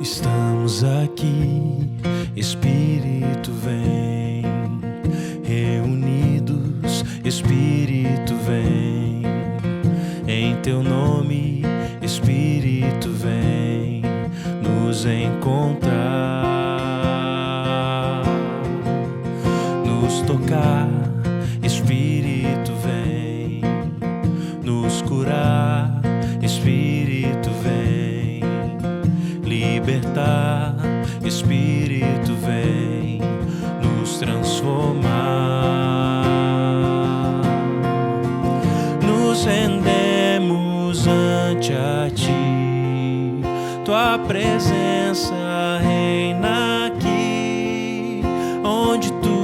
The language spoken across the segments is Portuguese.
Estamos aqui, Espírito vem, reunidos, Espírito vem, em Teu nome, Espírito vem nos encontrar, nos tocar, Espírito vem nos curar, Espírito vem libertar, Espírito vem nos transformar. Nos rendemos ante a Ti, Tua presença reina aqui. Onde Tu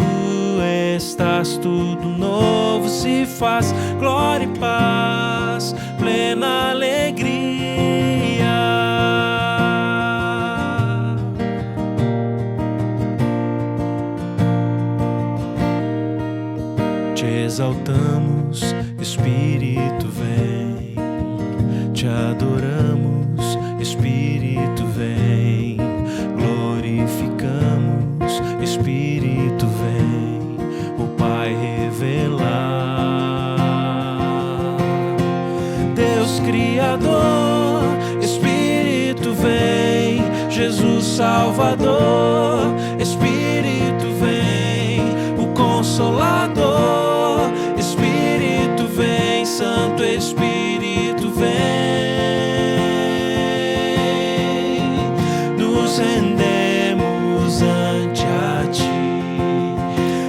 estás, tudo novo se faz, glória e paz, plena alegria. Te exaltamos, Espírito vem, te adoramos, Espírito vem, glorificamos, Espírito vem, o Pai revelar. Deus Criador, Espírito vem, Jesus Salvador, Espírito vem, o Consolador, Espírito vem, Santo Espírito vem. Nos rendemos ante a Ti,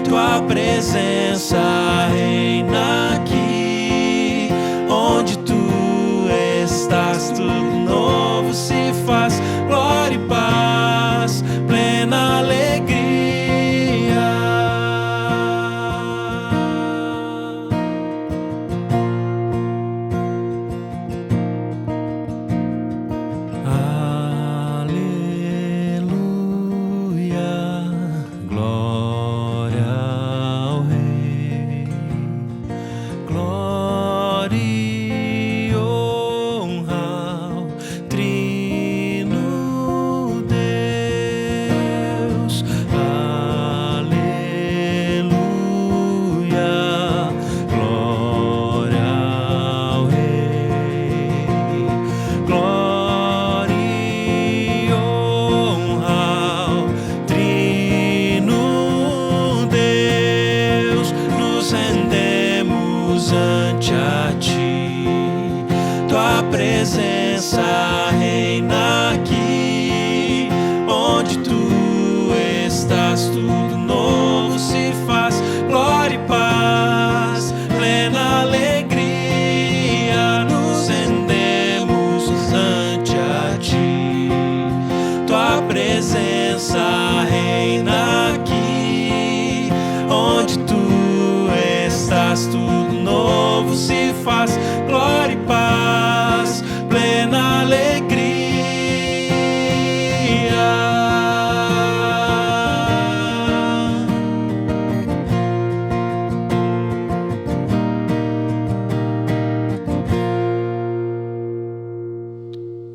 Tua presença reina aqui. Onde Tu estás, tudo novo se faz, glória e paz, plena alegria. Ante a Ti, Tua presença reina aqui. Onde Tu estás, tudo novo se faz, glória e paz, plena alegria. Nos rendemos ante a Ti, Tua presença reina aqui. Onde Tu estás, tudo novo se faz, glória e paz, plena alegria.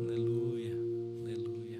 Aleluia, aleluia.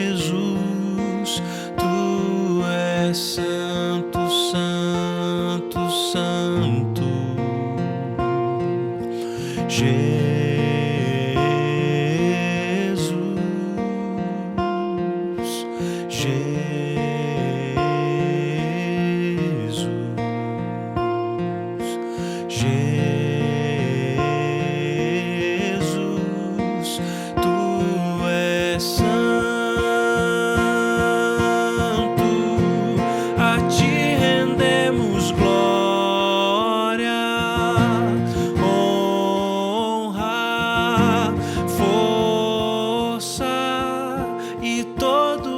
Jesus, Tu és santo, santo, santo. Jesus, Tu és santo, a Ti rendemos glória, honra, força e todo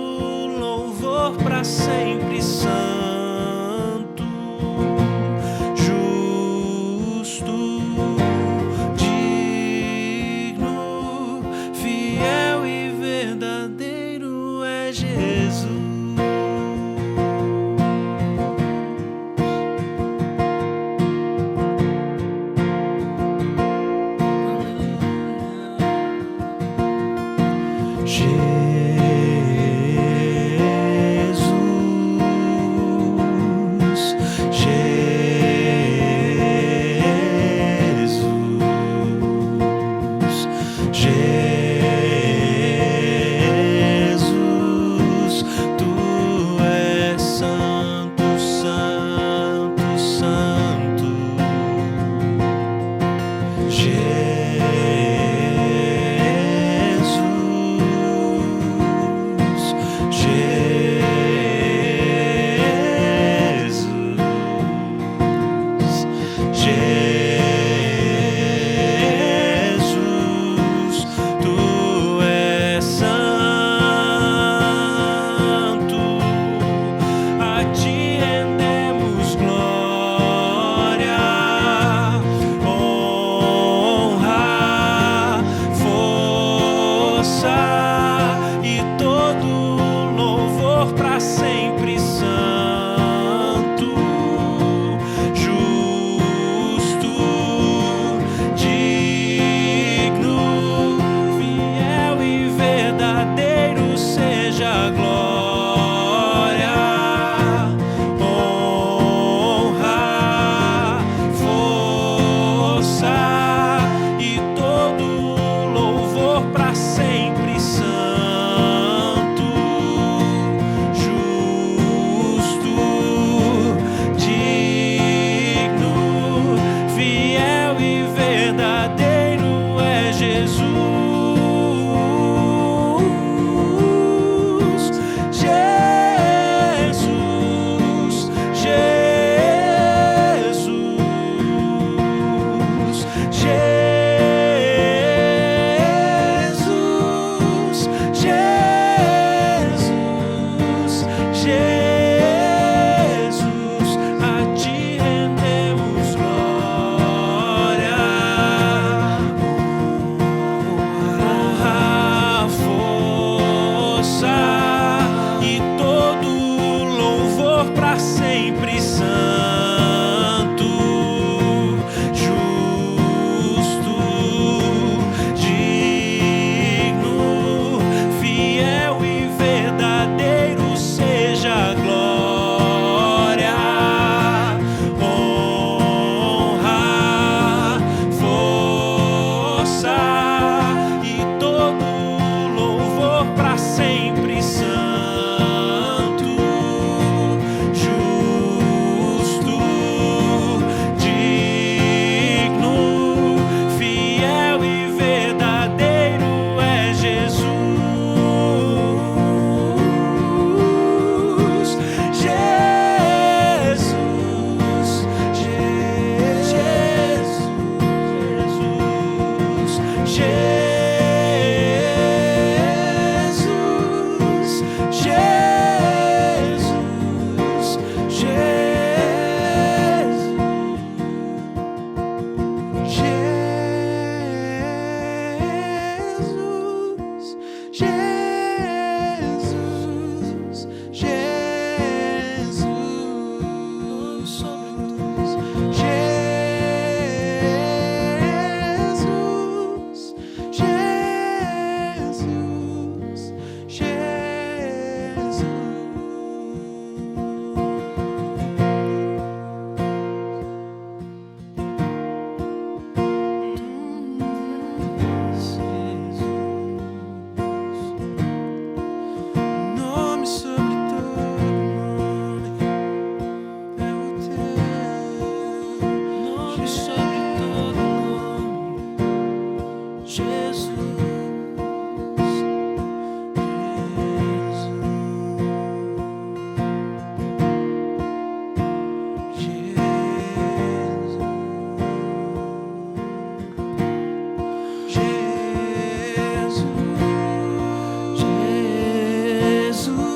pra sempre santo, justo, digno, fiel e verdadeiro é Jesus. Jesus, tu és santo, santo, santo. E todo louvor pra sempre santo, justo, digno, fiel e verdadeiro seja a glória, honra, força e todo louvor pra sempre santo, justo, digno, fiel e verdadeiro é Jesus. Jesus, Jesus, Jesus, a ti rendemos glória, honra, força e todo louvor pra sempre santo, justo, digno, fiel e verdadeiro seja a glória, honra, força e todo louvor pra sempre santo, justo, digno, fiel e verdadeiro é Jesus.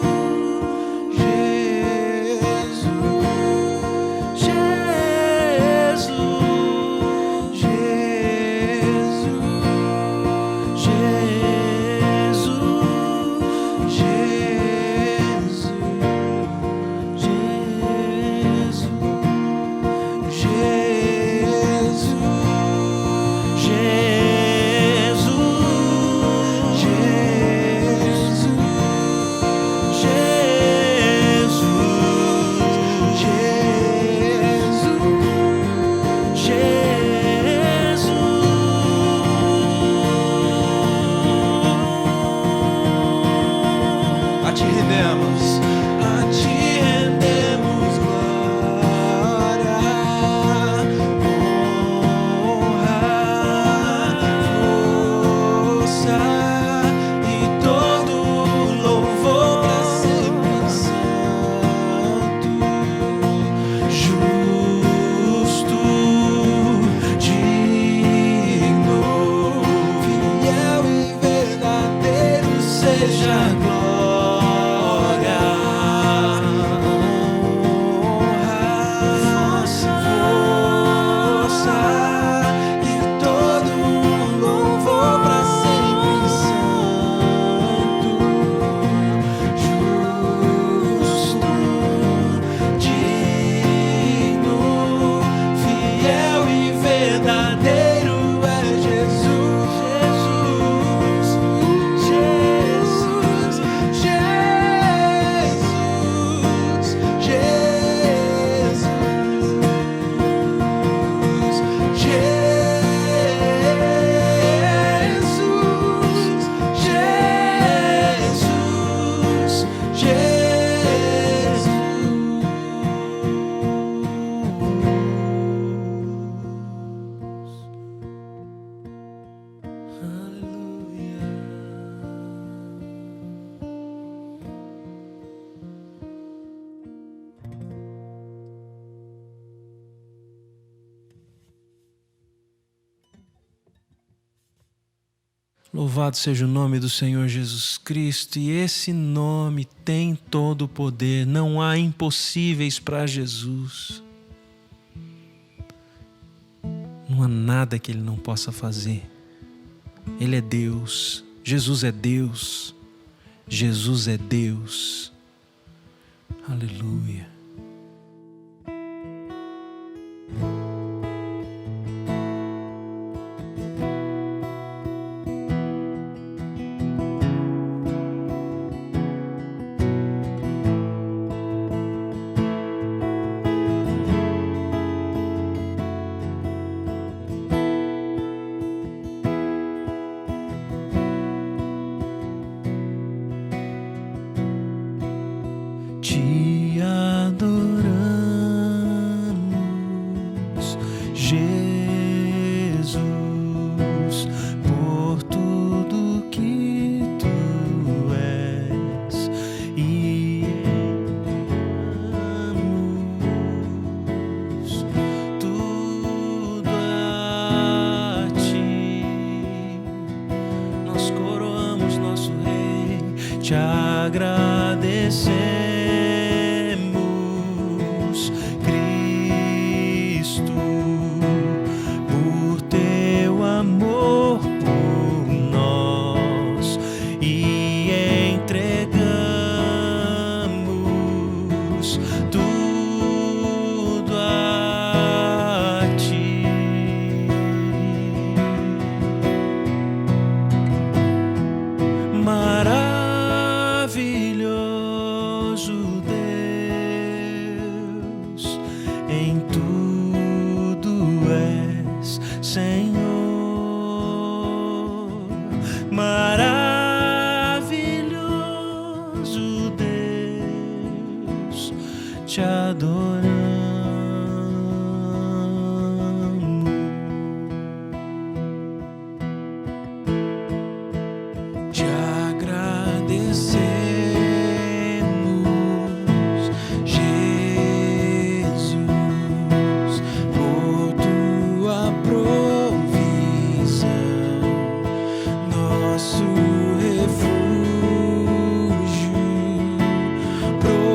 Jesus. te rendemos, a ti rendemos glória, honra, força e todo louvor pra sempre santo, justo, digno, fiel e verdadeiro seja a glória, honra, força e todo louvor pra sempre santo, justo, digno, fiel e verdadeiro é Jesus, Jesus, Jesus, Jesus, Louvado seja o nome do Senhor Jesus Cristo, e esse nome tem todo o poder, não há impossíveis para Jesus. Não há nada que Ele não possa fazer. Ele é Deus, Jesus é Deus, Jesus é Deus. Aleluia. Te adoramos, Jesus, por tudo que tu és, e entregamos tudo a ti. Nós coroamos nosso Rei, te agradecemos, Cristo, por teu amor por nós, e entregamos tudo a ti. Maravilhoso Deus, em tudo és Senhor. Maravilhoso Deus, te adoramos. Te agradecemos, Jesus, por tua provisão, nosso refúgio, proteção.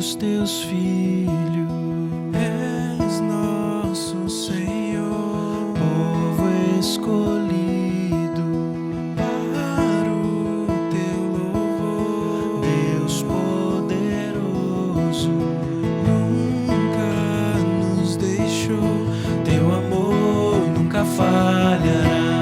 Somos teus filhos, és nosso Senhor, povo escolhido para o teu louvor. Deus poderoso, nunca nos deixou, teu amor nunca falhará.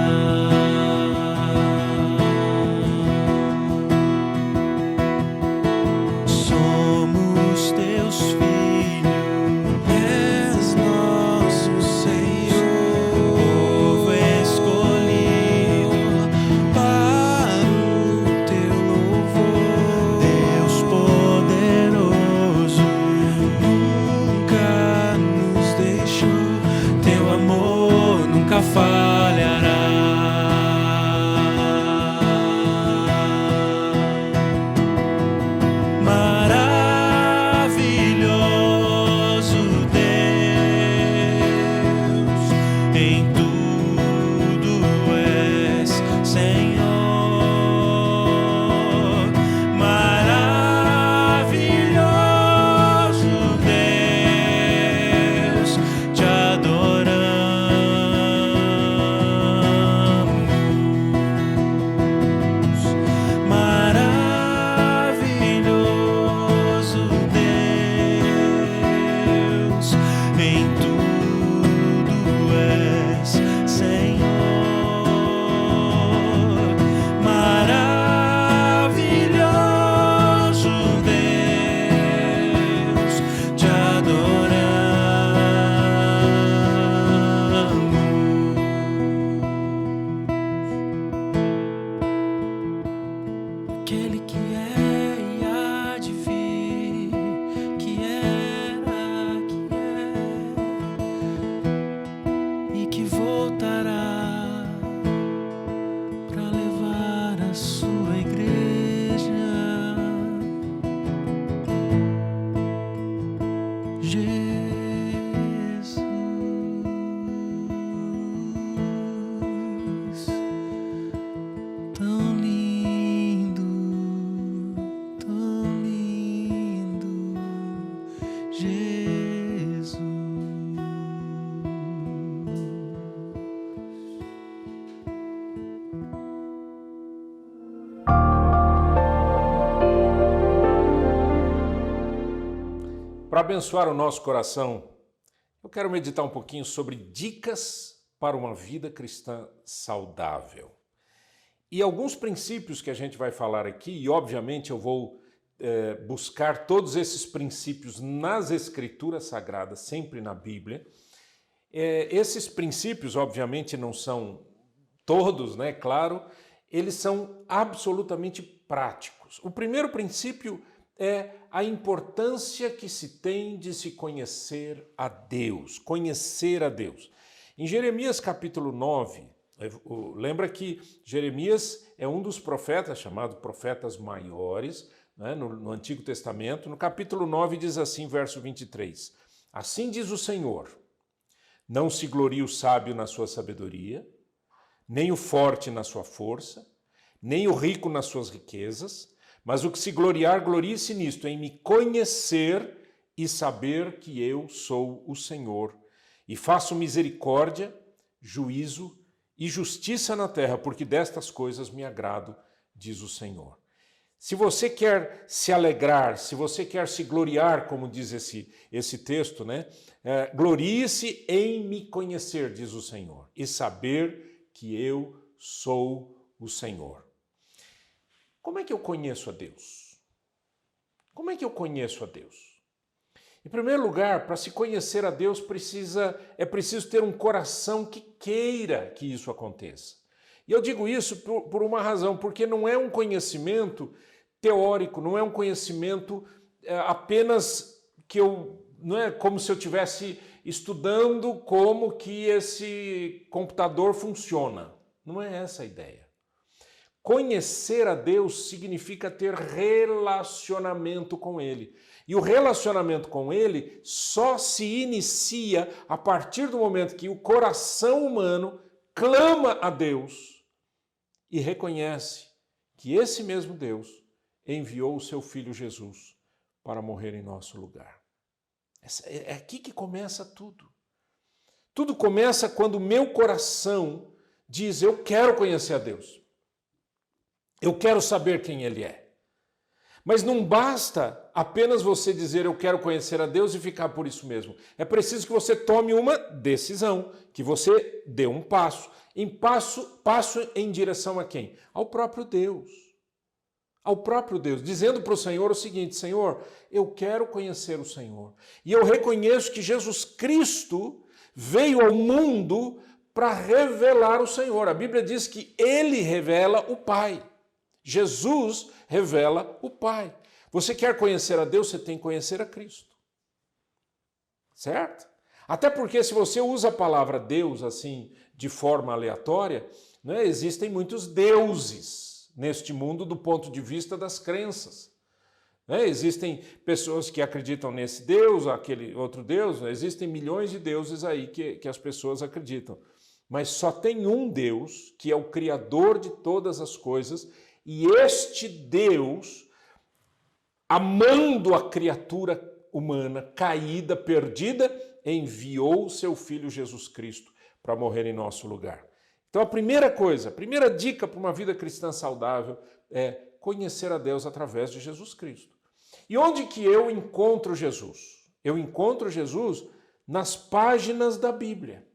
Aquele que é e há de vir, que era, que é e que voltará para levar a sua igreja. Jesus, tão lindo, tão lindo, Jesus. Para abençoar o nosso coração, eu quero meditar um pouquinho sobre dicas para uma vida cristã saudável. E alguns princípios que a gente vai falar aqui, e obviamente eu vou buscar todos esses princípios nas Escrituras Sagradas, sempre na Bíblia. Esses princípios, obviamente, não são todos, né? Claro, eles são absolutamente práticos. O primeiro princípio é a importância que se tem de se conhecer a Deus, conhecer a Deus. Em Jeremias capítulo 9, lembra que Jeremias é um dos profetas, chamado profetas maiores, né, no Antigo Testamento. No capítulo 9 diz assim, verso 23, assim diz o Senhor, não se glorie o sábio na sua sabedoria, nem o forte na sua força, nem o rico nas suas riquezas, mas o que se gloriar, glorie-se nisto, em me conhecer e saber que eu sou o Senhor, e faço misericórdia, juízo e justiça na terra, porque destas coisas me agrado, diz o Senhor. Se você quer se alegrar, se você quer se gloriar, como diz esse texto, né? Glorie-se em me conhecer, diz o Senhor, e saber que eu sou o Senhor. Como é que eu conheço a Deus? Como é que eu conheço a Deus? Em primeiro lugar, para se conhecer a Deus, é preciso ter um coração que queira que isso aconteça. E eu digo isso por uma razão, porque não é um conhecimento teórico, não é um conhecimento apenas não é como se eu estivesse estudando como que esse computador funciona. Não é essa a ideia. Conhecer a Deus significa ter relacionamento com Ele. E o relacionamento com Ele só se inicia a partir do momento que o coração humano clama a Deus e reconhece que esse mesmo Deus enviou o seu Filho Jesus para morrer em nosso lugar. É aqui que começa tudo. Tudo começa quando o meu coração diz: eu quero conhecer a Deus. Eu quero saber quem Ele é. Mas não basta apenas você dizer eu quero conhecer a Deus e ficar por isso mesmo. É preciso que você tome uma decisão, que você dê um passo. Passo em direção a quem? Ao próprio Deus. Ao próprio Deus, dizendo para o Senhor o seguinte: Senhor, eu quero conhecer o Senhor. E eu reconheço que Jesus Cristo veio ao mundo para revelar o Senhor. A Bíblia diz que Ele revela o Pai. Jesus revela o Pai. Você quer conhecer a Deus, você tem que conhecer a Cristo. Certo? Até porque se você usa a palavra Deus assim, de forma aleatória, né, existem muitos deuses neste mundo do ponto de vista das crenças. Né? Existem pessoas que acreditam nesse Deus, aquele outro Deus, né? Existem milhões de deuses aí que as pessoas acreditam. Mas só tem um Deus, que é o Criador de todas as coisas, e este Deus, amando a criatura humana caída, perdida, enviou o seu Filho Jesus Cristo para morrer em nosso lugar. Então a primeira coisa, a primeira dica para uma vida cristã saudável é conhecer a Deus através de Jesus Cristo. E onde que eu encontro Jesus? Eu encontro Jesus nas páginas da Bíblia.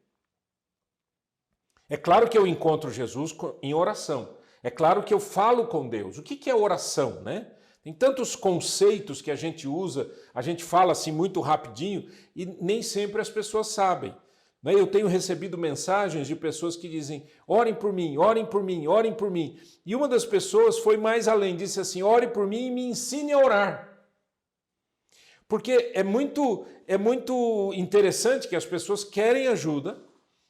É claro que eu encontro Jesus em oração. É claro que eu falo com Deus. O que é oração, né? Tem tantos conceitos que a gente usa, a gente fala assim muito rapidinho e nem sempre as pessoas sabem. Eu tenho recebido mensagens de pessoas que dizem: orem por mim, orem por mim, orem por mim. E uma das pessoas foi mais além, disse assim: ore por mim e me ensine a orar. Porque é muito interessante que as pessoas querem ajuda,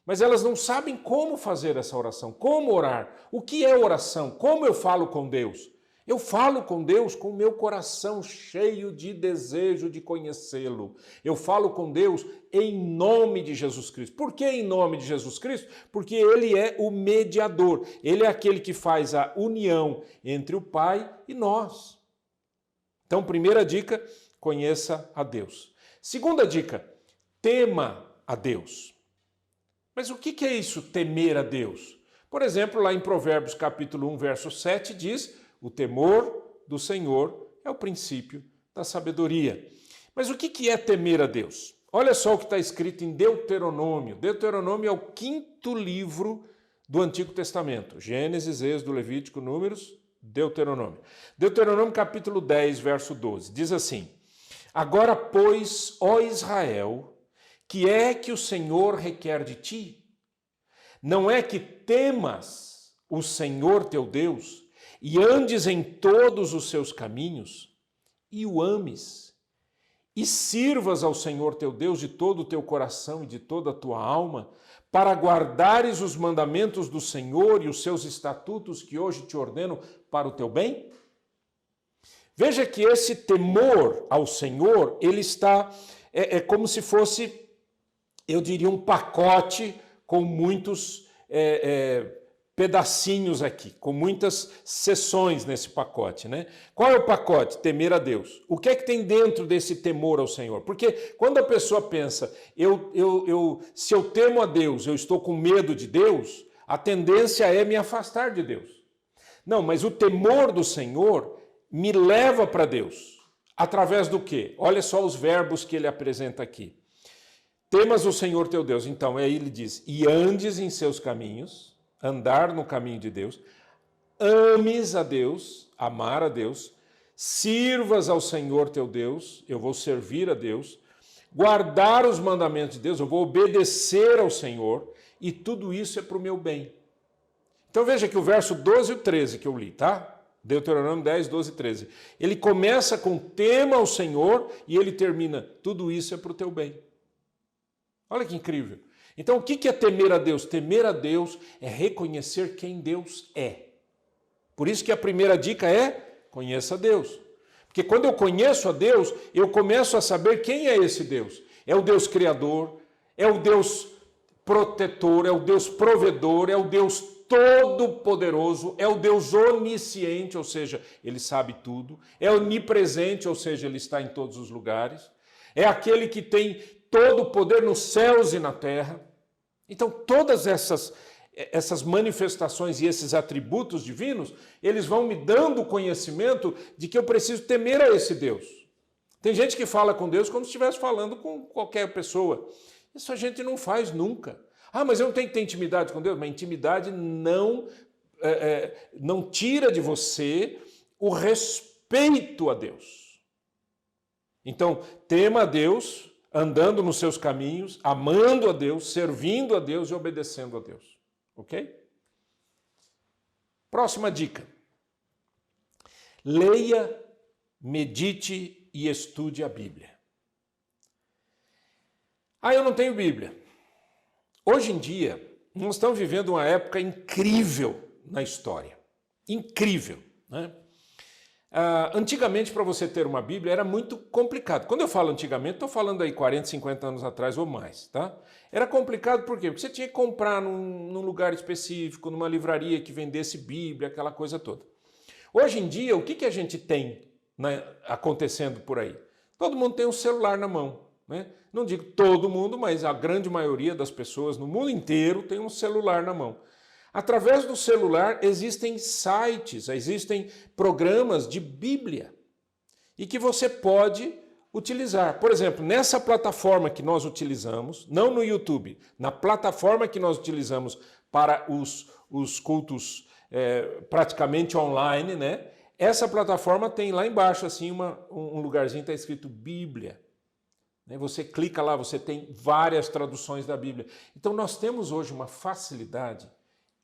mas elas não sabem como fazer essa oração, como orar. O que é oração? Como eu falo com Deus? Eu falo com Deus com o meu coração cheio de desejo de conhecê-lo. Eu falo com Deus em nome de Jesus Cristo. Por que em nome de Jesus Cristo? Porque Ele é o mediador. Ele é aquele que faz a união entre o Pai e nós. Então, primeira dica, conheça a Deus. Segunda dica, tema a Deus. Mas o que é isso, temer a Deus? Por exemplo, lá em Provérbios capítulo 1, verso 7, diz: o temor do Senhor é o princípio da sabedoria. Mas o que é temer a Deus? Olha só o que está escrito em Deuteronômio. Deuteronômio é o 5º livro do Antigo Testamento. Gênesis, Êxodo, Levítico, Números, Deuteronômio. Deuteronômio capítulo 10, verso 12. Diz assim: agora, pois, ó Israel, que é que o Senhor requer de ti? Não é que temas o Senhor teu Deus e andes em todos os seus caminhos e o ames e sirvas ao Senhor teu Deus de todo o teu coração e de toda a tua alma, para guardares os mandamentos do Senhor e os seus estatutos que hoje te ordeno para o teu bem? Veja que esse temor ao Senhor, ele está, como se fosse, eu diria, um pacote com muitos pedacinhos aqui, com muitas seções nesse pacote, né? Qual é o pacote? Temer a Deus. O que é que tem dentro desse temor ao Senhor? Porque quando a pessoa pensa, se eu temo a Deus, eu estou com medo de Deus, a tendência é me afastar de Deus. Não, mas o temor do Senhor me leva para Deus. Através do quê? Olha só os verbos que ele apresenta aqui. Temas o Senhor teu Deus. Então, aí ele diz: e andes em seus caminhos, andar no caminho de Deus, ames a Deus, amar a Deus, sirvas ao Senhor teu Deus, eu vou servir a Deus, guardar os mandamentos de Deus, eu vou obedecer ao Senhor, e tudo isso é para o meu bem. Então veja que o verso 12 e o 13 que eu li, tá? Deuteronômio 10, 12 e 13. Ele começa com tema ao Senhor e ele termina: tudo isso é para o teu bem. Olha que incrível. Então, o que é temer a Deus? Temer a Deus é reconhecer quem Deus é. Por isso que a primeira dica é: conheça a Deus. Porque quando eu conheço a Deus, eu começo a saber quem é esse Deus. É o Deus criador, é o Deus protetor, é o Deus provedor, é o Deus todo-poderoso, é o Deus onisciente, ou seja, ele sabe tudo, é onipresente, ou seja, ele está em todos os lugares, é aquele que tem todo o poder nos céus e na terra. Então, todas essas manifestações e esses atributos divinos, eles vão me dando o conhecimento de que eu preciso temer a esse Deus. Tem gente que fala com Deus como se estivesse falando com qualquer pessoa. Isso a gente não faz nunca. Ah, mas eu não tenho que ter intimidade com Deus? Mas intimidade não tira de você o respeito a Deus. Então, tema a Deus, andando nos seus caminhos, amando a Deus, servindo a Deus e obedecendo a Deus. Ok? Próxima dica. Leia, medite e estude a Bíblia. Ah, eu não tenho Bíblia. Hoje em dia, nós estamos vivendo uma época incrível na história. Incrível, né? Antigamente, para você ter uma Bíblia, era muito complicado. Quando eu falo antigamente, estou falando aí 40, 50 anos atrás ou mais, tá? Era complicado por quê? Porque você tinha que comprar num lugar específico, numa livraria que vendesse Bíblia, aquela coisa toda. Hoje em dia, o que a gente tem, né, acontecendo por aí? Todo mundo tem um celular na mão, né? Não digo todo mundo, mas a grande maioria das pessoas no mundo inteiro tem um celular na mão. Através do celular existem sites, existem programas de Bíblia e que você pode utilizar. Por exemplo, nessa plataforma que nós utilizamos, não no YouTube, na plataforma que nós utilizamos para os cultos praticamente online, né? Essa plataforma tem lá embaixo assim um lugarzinho que está escrito Bíblia. Você clica lá, você tem várias traduções da Bíblia. Então nós temos hoje uma facilidade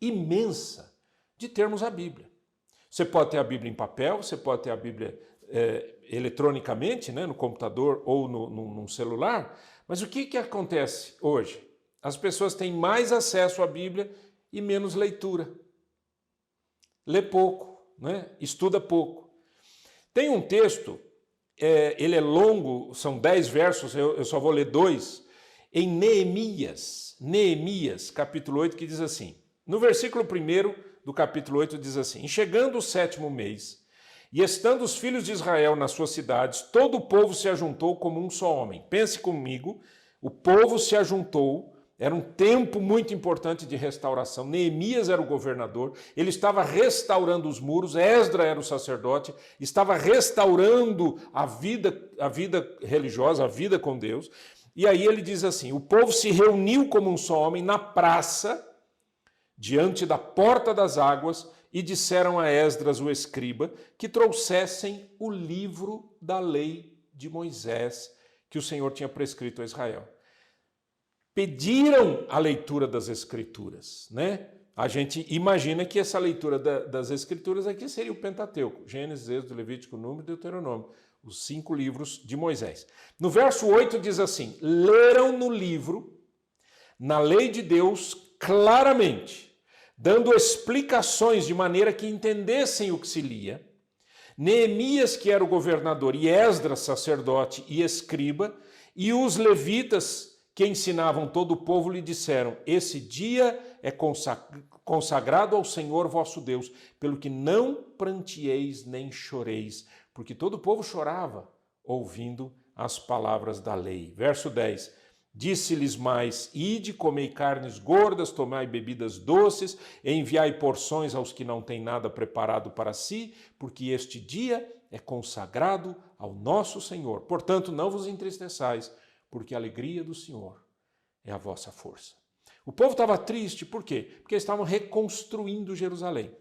imensa de termos a Bíblia. Você pode ter a Bíblia em papel, você pode ter a Bíblia eletronicamente, né, no computador ou num celular, mas o que acontece hoje? As pessoas têm mais acesso à Bíblia e menos leitura. Lê pouco, né? Estuda pouco. Tem um texto, ele é longo, são 10 versos, eu só vou ler 2, em Neemias, capítulo 8, que diz assim, no versículo 1 do capítulo 8 diz assim, chegando o 7º mês, e estando os filhos de Israel nas suas cidades, todo o povo se ajuntou como um só homem. Pense comigo, o povo se ajuntou, era um tempo muito importante de restauração. Neemias era o governador, ele estava restaurando os muros, Esdra era o sacerdote, estava restaurando a vida religiosa, a vida com Deus. E aí ele diz assim, o povo se reuniu como um só homem na praça, diante da porta das águas, e disseram a Esdras, o escriba, que trouxessem o livro da lei de Moisés, que o Senhor tinha prescrito a Israel. Pediram a leitura das Escrituras, né? A gente imagina que essa leitura das Escrituras aqui seria o Pentateuco, Gênesis, Êxodo, Levítico, Número e Deuteronômio, os 5 livros de Moisés. No verso 8 diz assim, leram no livro, na lei de Deus, claramente, dando explicações de maneira que entendessem o que se lia. Neemias, que era o governador, e Esdras, sacerdote e escriba, e os levitas que ensinavam todo o povo lhe disseram, esse dia é consagrado ao Senhor vosso Deus, pelo que não prantieis nem choreis, porque todo o povo chorava, ouvindo as palavras da lei. Verso 10, disse-lhes mais, ide, comei carnes gordas, tomai bebidas doces, enviai porções aos que não têm nada preparado para si, porque este dia é consagrado ao nosso Senhor. Portanto, não vos entristeçais, porque a alegria do Senhor é a vossa força. O povo estava triste, por quê? Porque eles estavam reconstruindo Jerusalém.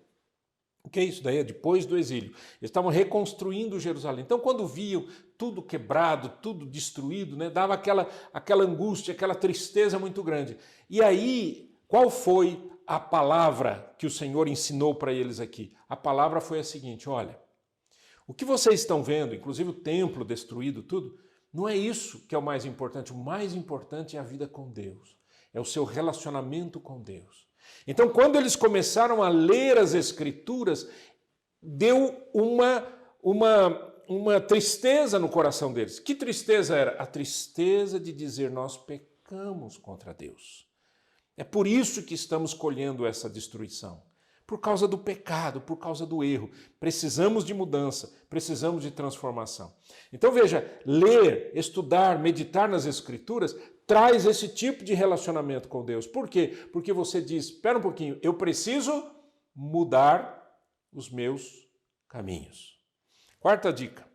O que é isso daí? É depois do exílio. Eles estavam reconstruindo Jerusalém. Então, quando viam tudo quebrado, tudo destruído, né, dava aquela angústia, aquela tristeza muito grande. E aí, qual foi a palavra que o Senhor ensinou para eles aqui? A palavra foi a seguinte, olha, o que vocês estão vendo, inclusive o templo destruído, tudo, não é isso que é o mais importante é a vida com Deus, é o seu relacionamento com Deus. Então, quando eles começaram a ler as Escrituras, deu uma tristeza no coração deles. Que tristeza era? A tristeza de dizer, nós pecamos contra Deus. É por isso que estamos colhendo essa destruição. Por causa do pecado, por causa do erro. Precisamos de mudança, precisamos de transformação. Então veja, ler, estudar, meditar nas Escrituras traz esse tipo de relacionamento com Deus. Por quê? Porque você diz, espera um pouquinho, eu preciso mudar os meus caminhos. Quarta dica.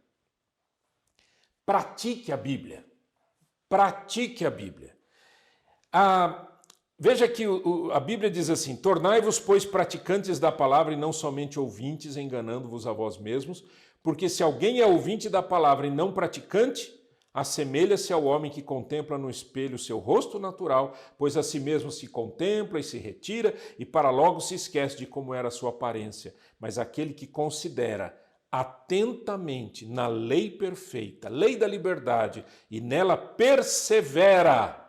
Pratique a Bíblia. Pratique a Bíblia. Veja que a Bíblia diz assim, tornai-vos, pois, praticantes da palavra e não somente ouvintes, enganando-vos a vós mesmos, porque se alguém é ouvinte da palavra e não praticante, assemelha-se ao homem que contempla no espelho o seu rosto natural, pois a si mesmo se contempla e se retira, e para logo se esquece de como era a sua aparência. Mas aquele que considera atentamente na lei perfeita, lei da liberdade, e nela persevera,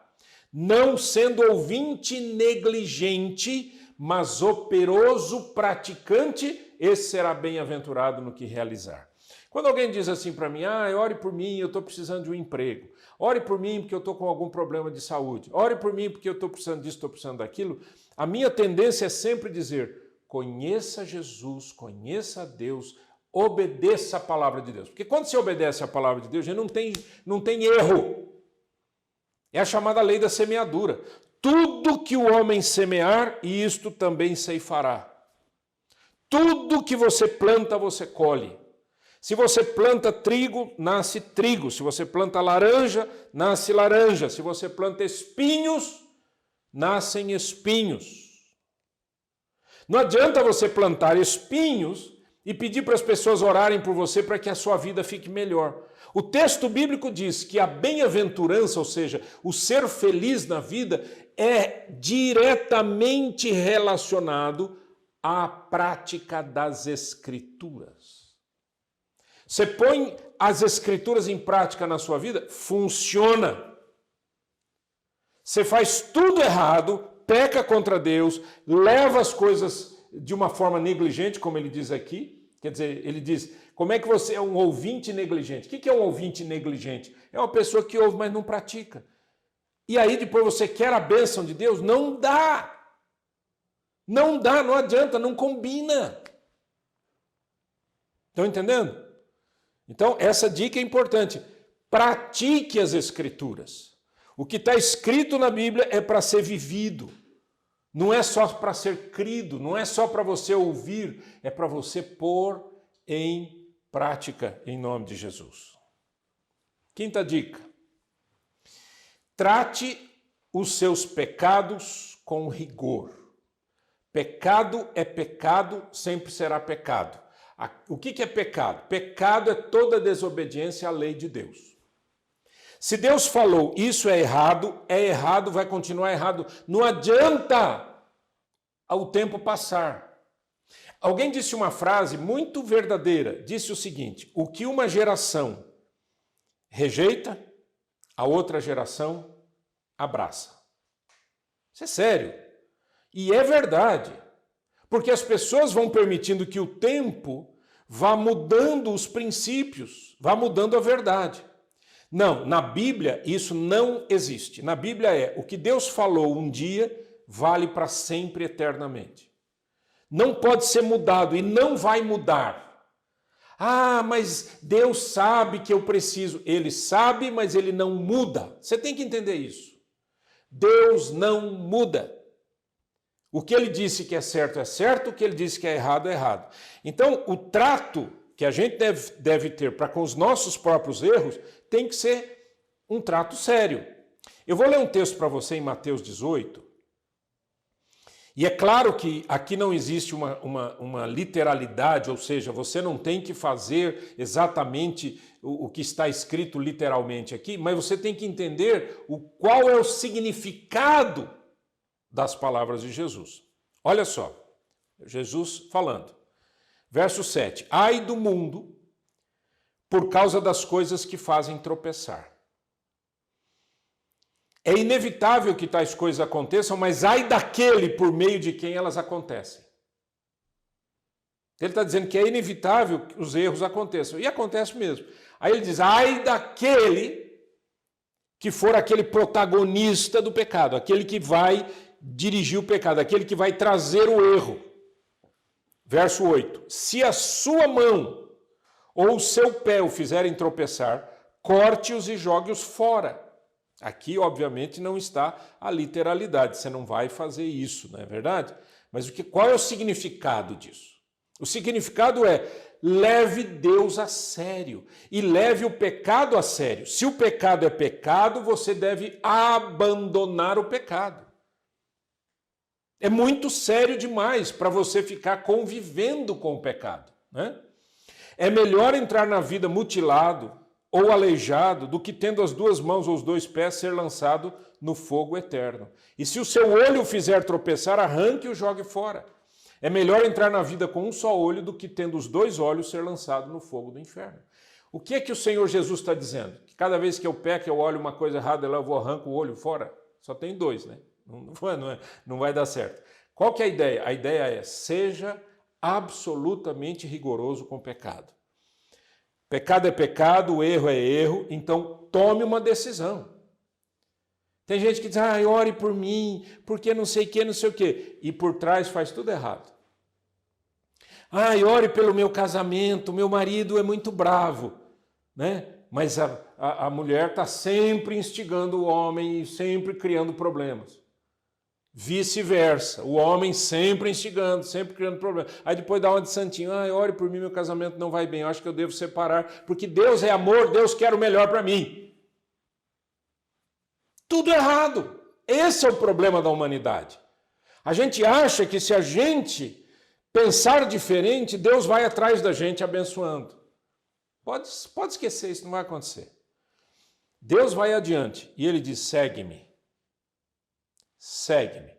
não sendo ouvinte negligente, mas operoso praticante, esse será bem-aventurado no que realizar. Quando alguém diz assim para mim, ore por mim, eu estou precisando de um emprego, ore por mim porque eu estou com algum problema de saúde, ore por mim porque eu estou precisando disso, estou precisando daquilo, a minha tendência é sempre dizer, conheça Jesus, conheça a Deus, obedeça a palavra de Deus. Porque quando você obedece a palavra de Deus, não tem erro. É a chamada lei da semeadura. Tudo que o homem semear, isto também ceifará. Tudo que você planta, você colhe. Se você planta trigo, nasce trigo. Se você planta laranja, nasce laranja. Se você planta espinhos, nascem espinhos. Não adianta você plantar espinhos e pedir para as pessoas orarem por você para que a sua vida fique melhor. O texto bíblico diz que a bem-aventurança, ou seja, o ser feliz na vida, é diretamente relacionado à prática das Escrituras. Você põe as Escrituras em prática na sua vida, funciona. Você faz tudo errado, peca contra Deus, leva as coisas de uma forma negligente, como ele diz aqui. Quer dizer, ele diz, como é que você é um ouvinte negligente? O que é um ouvinte negligente? É uma pessoa que ouve, mas não pratica. E aí depois você quer a bênção de Deus? Não dá. Não dá, não adianta, não combina. Estão entendendo? Então, essa dica é importante. Pratique as Escrituras. O que está escrito na Bíblia é para ser vivido. Não é só para ser crido, não é só para você ouvir, é para você pôr em prática em nome de Jesus. Quinta dica. Trate os seus pecados com rigor. Pecado é pecado, sempre será pecado. O que é pecado? Pecado é toda desobediência à lei de Deus. Se Deus falou isso é errado, vai continuar errado. Não adianta o tempo passar. Alguém disse uma frase muito verdadeira, disse o seguinte, o que uma geração rejeita, a outra geração abraça. Isso é sério. E é verdade. Porque as pessoas vão permitindo que o tempo vá mudando os princípios, vá mudando a verdade. Não, na Bíblia isso não existe. Na Bíblia o que Deus falou um dia vale para sempre eternamente. Não pode ser mudado e não vai mudar. Mas Deus sabe que eu preciso. Ele sabe, mas ele não muda. Você tem que entender isso. Deus não muda. O que ele disse que é certo, o que ele disse que é errado. Então, o trato que a gente deve ter para com os nossos próprios erros tem que ser um trato sério. Eu vou ler um texto para você em Mateus 18. E é claro que aqui não existe uma literalidade, ou seja, você não tem que fazer exatamente o que está escrito literalmente aqui, mas você tem que entender qual é o significado das palavras de Jesus. Olha só, Jesus falando. Verso 7. Ai do mundo por causa das coisas que fazem tropeçar. É inevitável que tais coisas aconteçam, mas ai daquele por meio de quem elas acontecem. Ele está dizendo que é inevitável que os erros aconteçam. E acontece mesmo. Aí ele diz, ai daquele que for aquele protagonista do pecado, aquele que vai dirigir o pecado, aquele que vai trazer o erro. Verso 8: se a sua mão ou o seu pé o fizerem tropeçar, corte-os e jogue-os fora. Aqui, obviamente, não está a literalidade, você não vai fazer isso, não é verdade? Mas qual é o significado disso? O significado é: leve Deus a sério e leve o pecado a sério. Se o pecado é pecado, você deve abandonar o pecado. É muito sério demais para você ficar convivendo com o pecado, né? É melhor entrar na vida mutilado ou aleijado do que tendo as duas mãos ou os dois pés ser lançado no fogo eterno. E se o seu olho o fizer tropeçar, arranque e o jogue fora. É melhor entrar na vida com um só olho do que tendo os dois olhos ser lançado no fogo do inferno. O que é que o Senhor Jesus está dizendo? Que cada vez que eu peco, eu olho uma coisa errada, eu vou arranco o olho fora? Só tem dois, né? Não vai dar certo. Qual que é a ideia? A ideia é: seja absolutamente rigoroso com o pecado. Pecado é pecado, erro é erro, então tome uma decisão. Tem gente que diz: ore por mim, porque não sei o que, não sei o que. E por trás faz tudo errado. Ore pelo meu casamento, meu marido é muito bravo, né? Mas a mulher está sempre instigando o homem e sempre criando problemas. Vice-versa, o homem sempre instigando, sempre criando problemas. Aí depois dá uma de santinho: ore por mim, meu casamento não vai bem, eu acho que eu devo separar, porque Deus é amor, Deus quer o melhor para mim. Tudo errado. Esse é o problema da humanidade. A gente acha que se a gente pensar diferente, Deus vai atrás da gente abençoando. Pode esquecer, isso não vai acontecer. Deus vai adiante e ele diz: segue-me. Segue-me.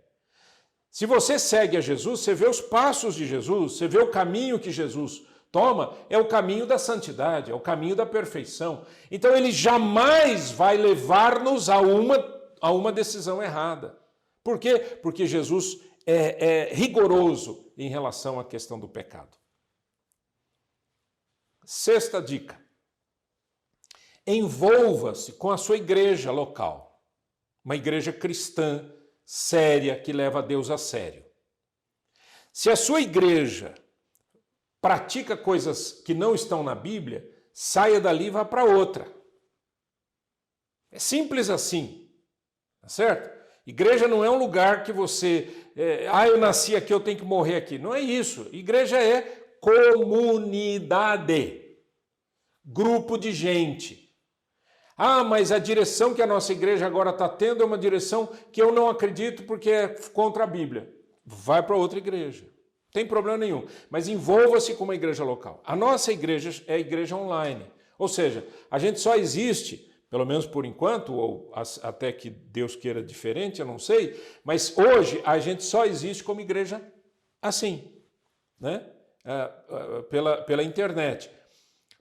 Se você segue a Jesus, você vê os passos de Jesus, você vê o caminho que Jesus toma, é o caminho da santidade, é o caminho da perfeição. Então ele jamais vai levar-nos a uma decisão errada. Por quê? Porque Jesus é rigoroso em relação à questão do pecado. Sexta dica: envolva-se com a sua igreja local, uma igreja cristã, séria, que leva a Deus a sério. Se a sua igreja pratica coisas que não estão na Bíblia, saia dali e vá para outra. É simples assim, tá certo? Igreja não é um lugar que você, eu nasci aqui, eu tenho que morrer aqui. Não é isso. Igreja é comunidade, grupo de gente. Mas a direção que a nossa igreja agora está tendo é uma direção que eu não acredito porque é contra a Bíblia. Vai para outra igreja. Não tem problema nenhum. Mas envolva-se com uma igreja local. A nossa igreja é a igreja online. Ou seja, a gente só existe, pelo menos por enquanto, ou até que Deus queira diferente, eu não sei, mas hoje a gente só existe como igreja assim, né? Pela internet.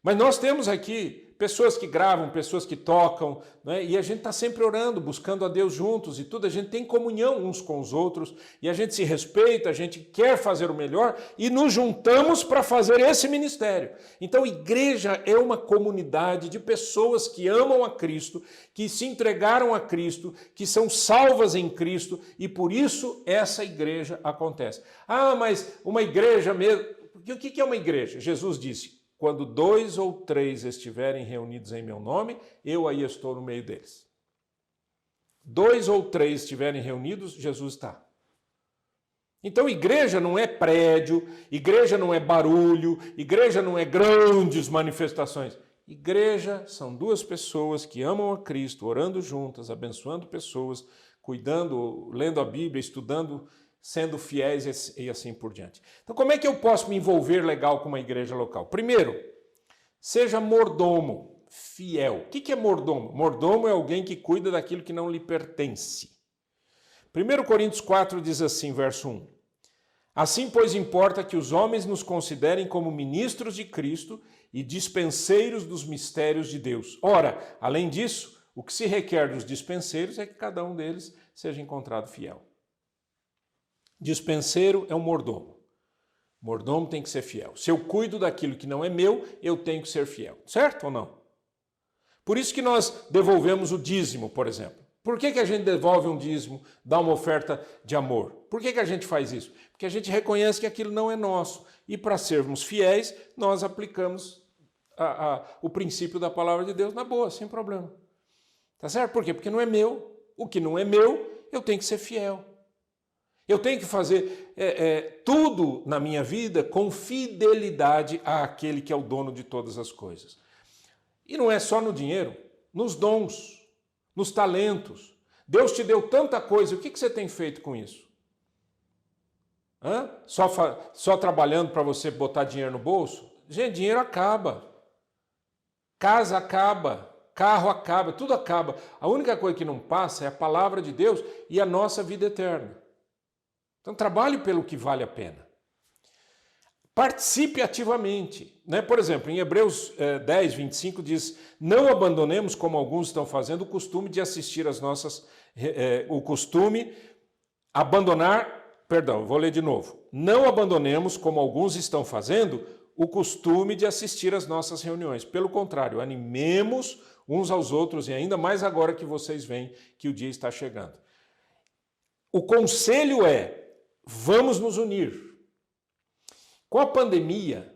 Mas nós temos aqui pessoas que gravam, pessoas que tocam, né? E a gente está sempre orando, buscando a Deus juntos e tudo, a gente tem comunhão uns com os outros, e a gente se respeita, a gente quer fazer o melhor e nos juntamos para fazer esse ministério. Então, igreja é uma comunidade de pessoas que amam a Cristo, que se entregaram a Cristo, que são salvas em Cristo, e por isso essa igreja acontece. Mas uma igreja mesmo... O que é uma igreja? Jesus disse: quando 2 ou 3 estiverem reunidos em meu nome, eu aí estou no meio deles. 2 ou 3 estiverem reunidos, Jesus está. Então, igreja não é prédio, igreja não é barulho, igreja não é grandes manifestações. Igreja são 2 pessoas que amam a Cristo, orando juntas, abençoando pessoas, cuidando, lendo a Bíblia, estudando, sendo fiéis e assim por diante. Então, como é que eu posso me envolver legal com uma igreja local? Primeiro, seja mordomo, fiel. O que é mordomo? Mordomo é alguém que cuida daquilo que não lhe pertence. 1 Coríntios 4 diz assim, verso 1. Assim, pois, importa que os homens nos considerem como ministros de Cristo e dispenseiros dos mistérios de Deus. Ora, além disso, o que se requer dos dispenseiros é que cada um deles seja encontrado fiel. Dispenseiro é um mordomo. Mordomo tem que ser fiel. Se eu cuido daquilo que não é meu, eu tenho que ser fiel. Certo ou não? Por isso que nós devolvemos o dízimo, por exemplo. Por que a gente devolve um dízimo, dá uma oferta de amor? Por que a gente faz isso? Porque a gente reconhece que aquilo não é nosso. E para sermos fiéis, nós aplicamos o princípio da palavra de Deus na boa, sem problema. Tá certo? Por quê? Porque não é meu. O que não é meu, eu tenho que ser fiel. Eu tenho que fazer tudo na minha vida com fidelidade àquele que é o dono de todas as coisas. E não é só no dinheiro, nos dons, nos talentos. Deus te deu tanta coisa, o que você tem feito com isso? Só trabalhando para você botar dinheiro no bolso? Gente, dinheiro acaba. Casa acaba. Carro acaba. Tudo acaba. A única coisa que não passa é a palavra de Deus e a nossa vida eterna. Então trabalhe pelo que vale a pena. Participe ativamente. Né? Por exemplo, em Hebreus 10, 25 diz: não abandonemos, como alguns estão fazendo, o costume de assistir às nossas... vou ler de novo. Não abandonemos, como alguns estão fazendo, o costume de assistir às nossas reuniões. Pelo contrário, animemos uns aos outros, e ainda mais agora que vocês veem que o dia está chegando. O conselho é: vamos nos unir. Com a pandemia,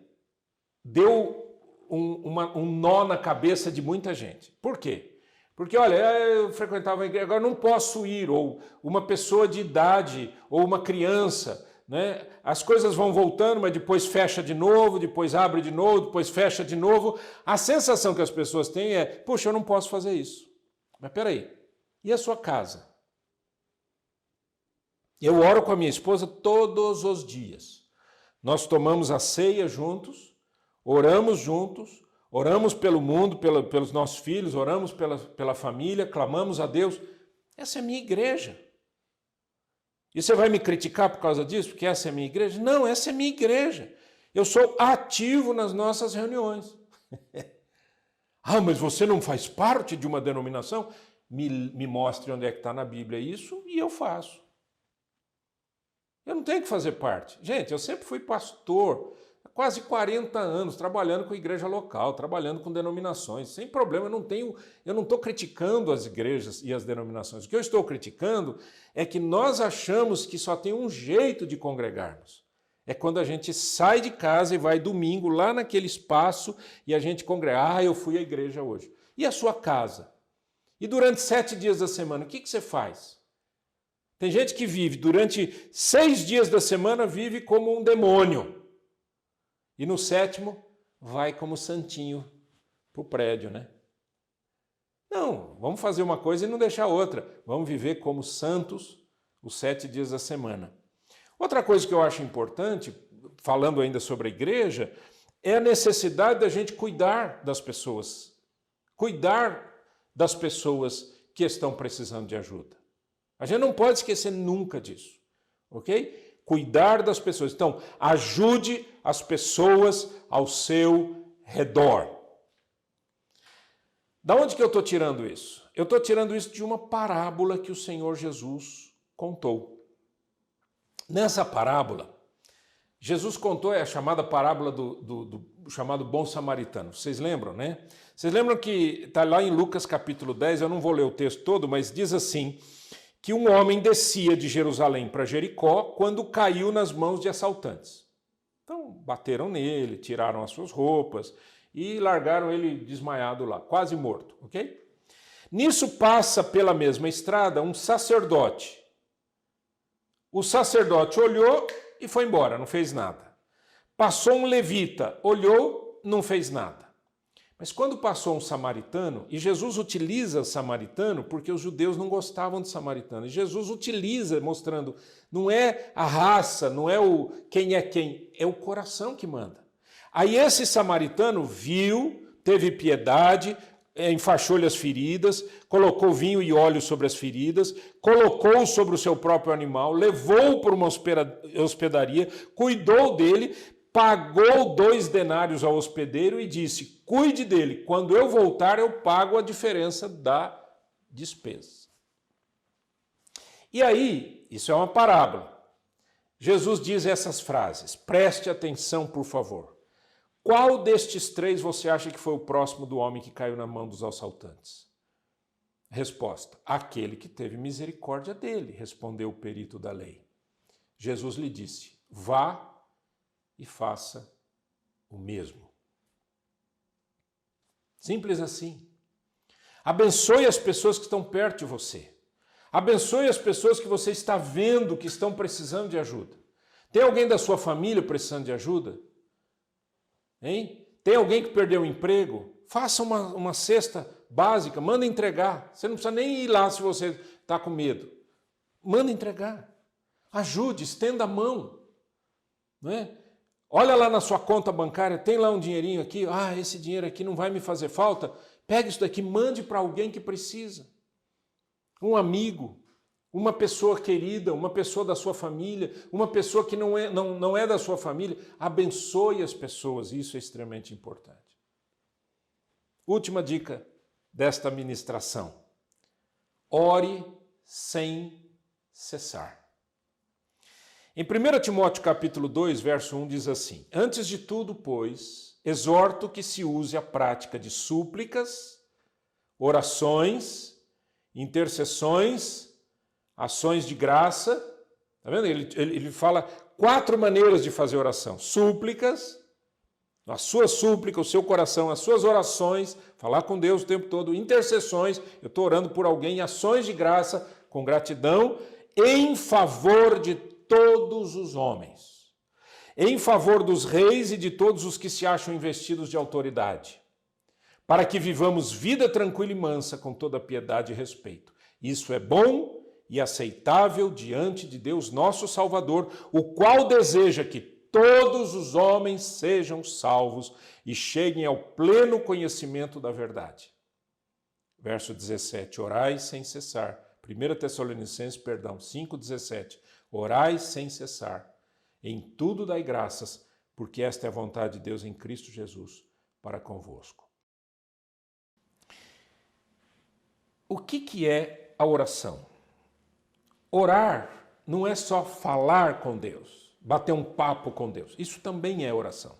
deu um nó na cabeça de muita gente. Por quê? Porque, olha, eu frequentava a igreja, agora não posso ir, ou uma pessoa de idade, ou uma criança, né? As coisas vão voltando, mas depois fecha de novo, depois abre de novo, depois fecha de novo. A sensação que as pessoas têm é: puxa, eu não posso fazer isso. Mas peraí, e a sua casa? Eu oro com a minha esposa todos os dias. Nós tomamos a ceia juntos, oramos juntos, oramos pelo mundo, pelos nossos filhos, oramos pela família, clamamos a Deus. Essa é a minha igreja. E você vai me criticar por causa disso, porque essa é a minha igreja? Não, essa é a minha igreja. Eu sou ativo nas nossas reuniões. Mas você não faz parte de uma denominação? Me mostre onde é que está na Bíblia isso e eu faço. Eu não tenho que fazer parte. Gente, eu sempre fui pastor, há quase 40 anos, trabalhando com igreja local, trabalhando com denominações, sem problema. Eu não estou criticando as igrejas e as denominações. O que eu estou criticando é que nós achamos que só tem um jeito de congregarmos. É quando a gente sai de casa e vai domingo lá naquele espaço e a gente congrega. Eu fui à igreja hoje. E a sua casa? E durante 7 dias da semana, o que você faz? Tem gente que vive durante 6 dias da semana, vive como um demônio. E no 7º, vai como santinho para o prédio, né? Não, vamos fazer uma coisa e não deixar outra. Vamos viver como santos os 7 dias da semana. Outra coisa que eu acho importante, falando ainda sobre a igreja, é a necessidade da gente cuidar das pessoas. Cuidar das pessoas que estão precisando de ajuda. A gente não pode esquecer nunca disso, ok? Cuidar das pessoas. Então, ajude as pessoas ao seu redor. Da onde que eu estou tirando isso? Eu estou tirando isso de uma parábola que o Senhor Jesus contou. Nessa parábola, Jesus contou a chamada parábola do chamado bom samaritano. Vocês lembram, né? Vocês lembram que está lá em Lucas capítulo 10, eu não vou ler o texto todo, mas diz assim, que um homem descia de Jerusalém para Jericó quando caiu nas mãos de assaltantes. Então, bateram nele, tiraram as suas roupas e largaram ele desmaiado lá, quase morto, ok? Nisso passa pela mesma estrada um sacerdote. O sacerdote olhou e foi embora, não fez nada. Passou um levita, olhou, não fez nada. Mas quando passou um samaritano, e Jesus utiliza samaritano porque os judeus não gostavam de samaritano, e Jesus utiliza mostrando, não é a raça, não é quem, é o coração que manda. Aí esse samaritano viu, teve piedade, enfaixou-lhe as feridas, colocou vinho e óleo sobre as feridas, colocou sobre o seu próprio animal, levou-o para uma hospedaria, cuidou dele, pagou 2 denários ao hospedeiro e disse, cuide dele, quando eu voltar eu pago a diferença da despesa. E aí, isso é uma parábola. Jesus diz essas frases, preste atenção por favor. Qual destes 3 você acha que foi o próximo do homem que caiu na mão dos assaltantes? Resposta: aquele que teve misericórdia dele, respondeu o perito da lei. Jesus lhe disse: vá e faça o mesmo. Simples assim. Abençoe as pessoas que estão perto de você. Abençoe as pessoas que você está vendo que estão precisando de ajuda. Tem alguém da sua família precisando de ajuda? Hein? Tem alguém que perdeu o emprego? Faça uma cesta básica, manda entregar. Você não precisa nem ir lá se você está com medo. Manda entregar. Ajude, estenda a mão. Não é? Olha lá na sua conta bancária, tem lá um dinheirinho aqui. Ah, esse dinheiro aqui não vai me fazer falta. Pega isso daqui, mande para alguém que precisa. Um amigo, uma pessoa querida, uma pessoa da sua família, uma pessoa que não é da sua família. Abençoe as pessoas, isso é extremamente importante. Última dica desta ministração: ore sem cessar. Em 1 Timóteo capítulo 2, verso 1 diz assim: antes de tudo, pois, exorto que se use a prática de súplicas, orações, intercessões, ações de graça. Tá vendo? Ele fala 4 maneiras de fazer oração: súplicas, a sua súplica, o seu coração, as suas orações, falar com Deus o tempo todo, intercessões, eu estou orando por alguém, ações de graça, com gratidão, em favor de todos os homens, em favor dos reis e de todos os que se acham investidos de autoridade, para que vivamos vida tranquila e mansa, com toda piedade e respeito. Isso é bom e aceitável diante de Deus nosso Salvador, o qual deseja que todos os homens sejam salvos e cheguem ao pleno conhecimento da verdade. Verso 17, orai sem cessar. 1 Tessalonicenses, 5,17. Orai sem cessar. Em tudo dai graças, porque esta é a vontade de Deus em Cristo Jesus para convosco. O que é a oração? Orar não é só falar com Deus, bater um papo com Deus. Isso também é oração.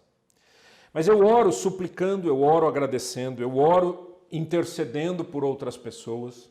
Mas eu oro suplicando, eu oro agradecendo, eu oro intercedendo por outras pessoas.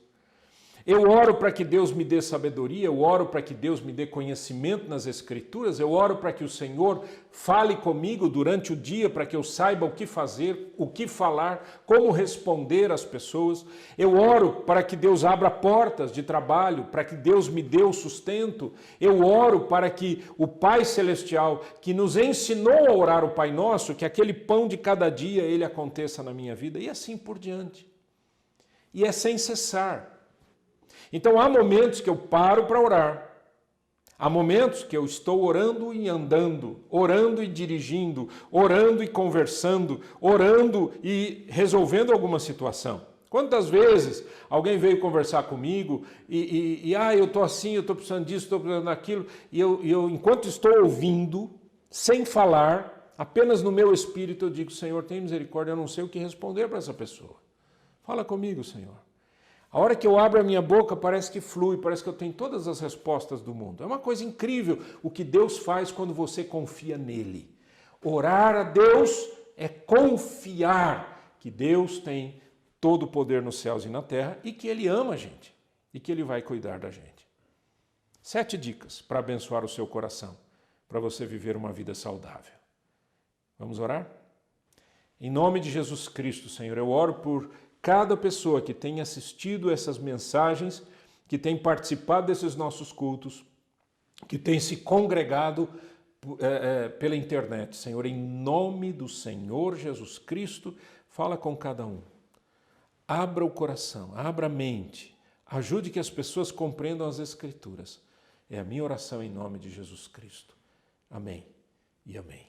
Eu oro para que Deus me dê sabedoria, eu oro para que Deus me dê conhecimento nas Escrituras, eu oro para que o Senhor fale comigo durante o dia, para que eu saiba o que fazer, o que falar, como responder às pessoas. Eu oro para que Deus abra portas de trabalho, para que Deus me dê o sustento. Eu oro para que o Pai Celestial, que nos ensinou a orar o Pai Nosso, que aquele pão de cada dia, ele aconteça na minha vida, e assim por diante. E é sem cessar. Então há momentos que eu paro para orar, há momentos que eu estou orando e andando, orando e dirigindo, orando e conversando, orando e resolvendo alguma situação. Quantas vezes alguém veio conversar comigo eu estou assim, eu estou precisando disso, estou precisando daquilo, e eu enquanto estou ouvindo, sem falar, apenas no meu espírito eu digo: Senhor, tem misericórdia, eu não sei o que responder para essa pessoa. Fala comigo, Senhor. A hora que eu abro a minha boca, parece que flui, parece que eu tenho todas as respostas do mundo. É uma coisa incrível o que Deus faz quando você confia nele. Orar a Deus é confiar que Deus tem todo o poder nos céus e na terra e que Ele ama a gente e que Ele vai cuidar da gente. 7 dicas para abençoar o seu coração, para você viver uma vida saudável. Vamos orar? Em nome de Jesus Cristo, Senhor, eu oro por cada pessoa que tem assistido essas mensagens, que tem participado desses nossos cultos, que tem se congregado pela internet. Senhor, em nome do Senhor Jesus Cristo, fala com cada um. Abra o coração, abra a mente, ajude que as pessoas compreendam as Escrituras. É a minha oração em nome de Jesus Cristo. Amém e amém.